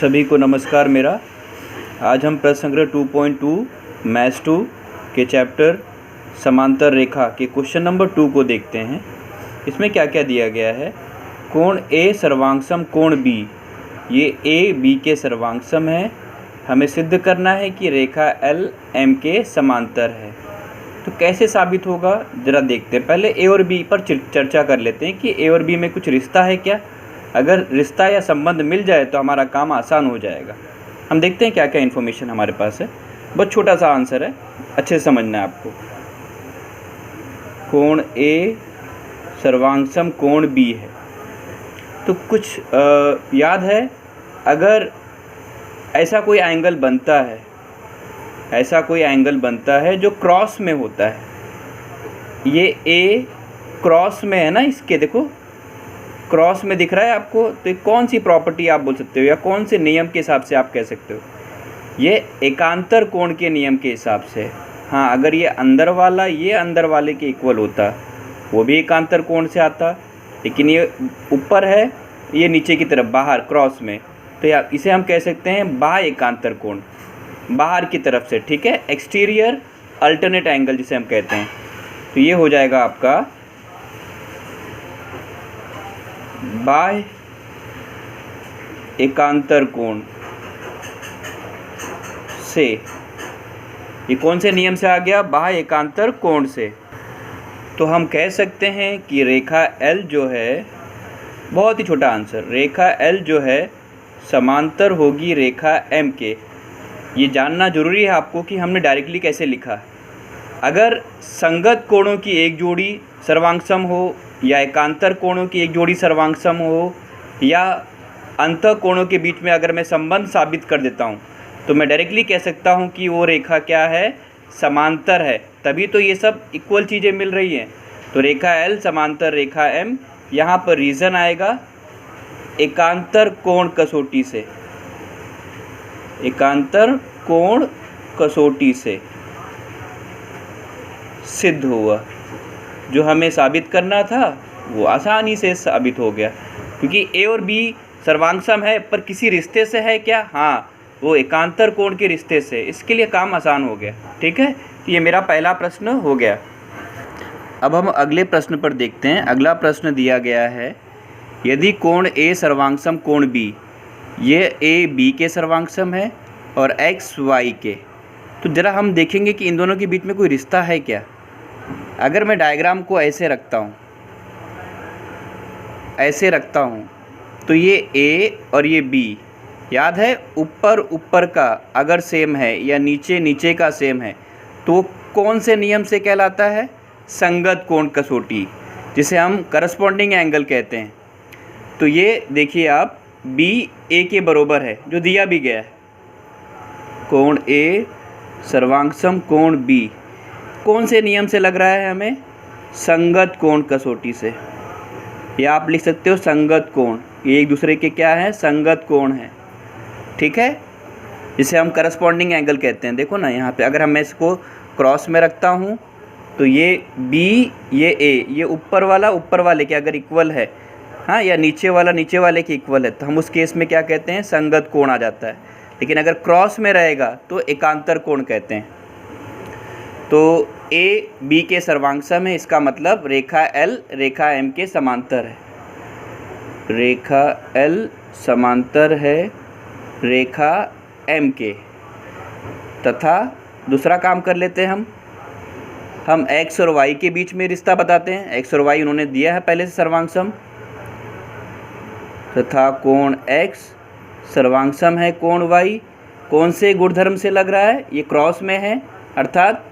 सभी को नमस्कार मेरा। आज हम प्रश्न संग्रह 2.2 मैथ्स 2 के चैप्टर समांतर रेखा के क्वेश्चन नंबर 2 को देखते हैं। इसमें क्या क्या दिया गया है। कोण ए सर्वांगसम कोण बी, ये ए बी के सर्वांगसम है। हमें सिद्ध करना है कि रेखा एल एम के समांतर है। तो कैसे साबित होगा ज़रा देखते हैं। पहले ए और बी पर चर्चा कर लेते हैं कि ए और बी में कुछ रिश्ता है क्या। अगर रिश्ता या संबंध मिल जाए तो हमारा काम आसान हो जाएगा। हम देखते हैं क्या क्या इन्फॉर्मेशन हमारे पास है। बहुत छोटा सा आंसर है, अच्छे से समझना है आपको। कोण ए सर्वांगसम कोण बी है, तो कुछ याद है। अगर ऐसा कोई एंगल बनता है जो क्रॉस में होता है, ये ए क्रॉस में है ना, इसके देखो क्रॉस में दिख रहा है आपको। तो ये कौन सी प्रॉपर्टी आप बोल सकते हो या कौन से नियम के हिसाब से आप कह सकते हो? ये एकांतर कोण के नियम के हिसाब से। हाँ, अगर ये अंदर वाले के इक्वल होता, वो भी एकांतर कोण से आता। लेकिन ये ऊपर है, ये नीचे की तरफ बाहर क्रॉस में, तो या इसे हम कह सकते हैं बाह्य एकांतर कोण, बाहर की तरफ से। ठीक है, एक्सटीरियर अल्टरनेट एंगल जिसे हम कहते हैं। तो ये हो जाएगा आपका बाह्य एकांतर कोण से। ये कौन से नियम से आ गया? बाह्य एकांतर कोण से। तो हम कह सकते हैं कि रेखा एल जो है, बहुत ही छोटा आंसर, रेखा एल जो है समांतर होगी रेखा एम के। ये जानना जरूरी है आपको कि हमने डायरेक्टली कैसे लिखा। अगर संगत कोणों की एक जोड़ी सर्वांगसम हो, या एकांतर कोणों की एक जोड़ी सर्वांगसम हो, या अंतः कोणों के बीच में अगर मैं संबंध साबित कर देता हूँ, तो मैं डायरेक्टली कह सकता हूँ कि वो रेखा क्या है? समांतर है। तभी तो ये सब इक्वल चीज़ें मिल रही हैं। तो रेखा एल समांतर रेखा एम, यहाँ पर रीज़न आएगा एकांतर कोण कसौटी से। एकांतर कोण कसौटी से सिद्ध हुआ। जो हमें साबित करना था वो आसानी से साबित हो गया, क्योंकि ए और बी सर्वांगसम है, पर किसी रिश्ते से है क्या? हाँ, वो एकांतर कोण के रिश्ते से। इसके लिए काम आसान हो गया। ठीक है, तो ये मेरा पहला प्रश्न हो गया। अब हम अगले प्रश्न पर देखते हैं। अगला प्रश्न दिया गया है, यदि कोण ए सर्वांगसम कोण बी, ये ए बी के सर्वांगसम है और एक्स वाई के, तो ज़रा हम देखेंगे कि इन दोनों के बीच में कोई रिश्ता है क्या। अगर मैं डायग्राम को ऐसे रखता हूँ, तो ये ए और ये बी, याद है ऊपर का अगर सेम है या नीचे का सेम है, तो कौन से नियम से कहलाता है? संगत कोण कसौटी, जिसे हम करस्पॉन्डिंग एंगल कहते हैं। तो ये देखिए आप, बी ए के बराबर है, जो दिया भी गया है। कोण ए सर्वांगसम कोण बी, कौन से नियम से लग रहा है हमें? संगत कोण कसौटी से। या आप लिख सकते हो संगत कोण। ये एक दूसरे के क्या है? संगत कोण है। ठीक है, जिसे हम करस्पॉन्डिंग एंगल कहते हैं। देखो ना यहाँ पे, अगर मैं इसको क्रॉस में रखता हूँ, तो ये बी, ये ए, ये ऊपर वाले के अगर इक्वल है, हाँ, या नीचे वाले के इक्वल है, तो हम उस केस में क्या कहते हैं? संगत कोण आ जाता है। लेकिन अगर क्रॉस में रहेगा तो एकांतर कोण कहते हैं। तो ए बी के सर्वांगसम है, इसका मतलब रेखा एल रेखा एम के समांतर है। रेखा एल समांतर है रेखा एम के। तथा दूसरा काम कर लेते हैं हम एक्स और वाई के बीच में रिश्ता बताते हैं। एक्स और वाई उन्होंने दिया है पहले से सर्वांगसम। तथा कोण एक्स सर्वांगसम है कोण वाई। कौन से गुणधर्म से लग रहा है? ये क्रॉस में है, अर्थात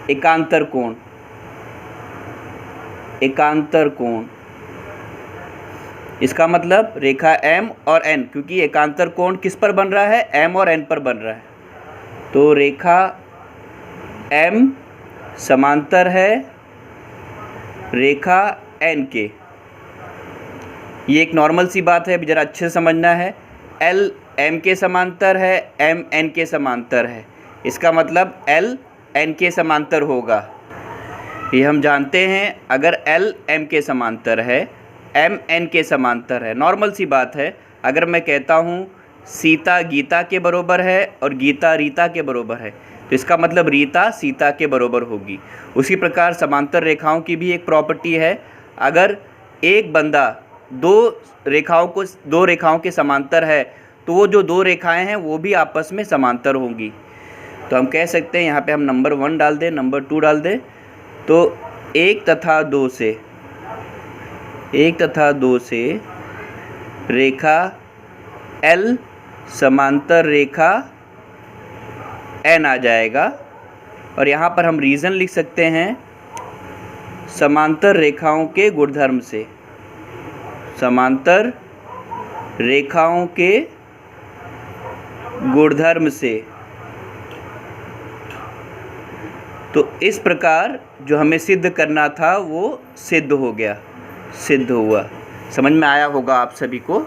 एकांतर कोण। एकांतर कोण, इसका मतलब रेखा m और n, क्योंकि एकांतर कोण किस पर बन रहा है? m और n पर बन रहा है। तो रेखा m समांतर है रेखा n के। ये एक नॉर्मल सी बात है, ज़रा अच्छे से समझना है। l m के समांतर है, m n के समांतर है। इसका मतलब l n के समांतर होगा। ये हम जानते हैं। अगर l m के समांतर है, m n के समांतर है, नॉर्मल सी बात है। अगर मैं कहता हूँ सीता गीता के बराबर है और गीता रीता के बराबर है, तो इसका मतलब रीता सीता के बराबर होगी। उसी प्रकार समांतर रेखाओं की भी एक प्रॉपर्टी है, अगर एक बंदा दो रेखाओं के समांतर है तो वो जो दो रेखाएं हैं वो भी आपस में समांतर होंगी। तो हम कह सकते हैं, यहाँ पे हम नंबर 1 डाल दें, नंबर 2 डाल दें, तो 1 तथा 2 से रेखा L समांतर रेखा N आ जाएगा। और यहाँ पर हम रीज़न लिख सकते हैं समांतर रेखाओं के गुणधर्म से, समांतर रेखाओं के गुणधर्म से। तो इस प्रकार जो हमें सिद्ध करना था वो सिद्ध हो गया, सिद्ध हुआ। समझ में आया होगा आप सभी को।